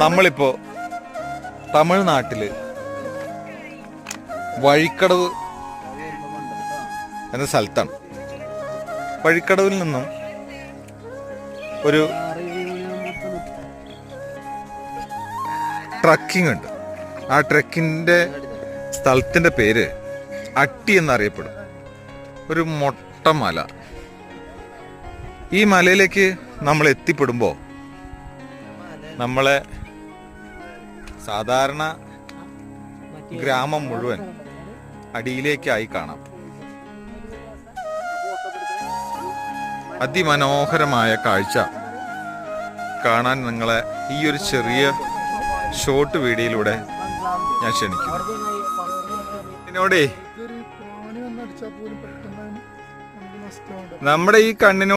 നമ്മളിപ്പോ തമിഴ്നാട്ടില് വഴിക്കടവ് എന്ന സ്ഥലത്താണ്. വഴിക്കടവിൽ നിന്നും ഒരു ട്രക്കിംഗ് ഉണ്ട്. ആ ട്രക്കിൻ്റെ സ്ഥലത്തിൻ്റെ പേര് അട്ടി എന്നറിയപ്പെടും. ഒരു മൊട്ട മല. ഈ മലയിലേക്ക് നമ്മൾ എത്തിപ്പെടുമ്പോൾ നമ്മളെ സാധാരണ ഗ്രാമം മുഴുവൻ അടിയിലേക്കായി കാണാം. അതിമനോഹരമായ കാഴ്ച കാണാൻ നിങ്ങളെ ഈ ഒരു ചെറിയ ഷോർട്ട് വീഡിയോയിലൂടെ ഞാൻ ക്ഷണിക്കുന്നു. ഇതിനോടേ നമ്മുടെ ഈ കണ്ണിനോട്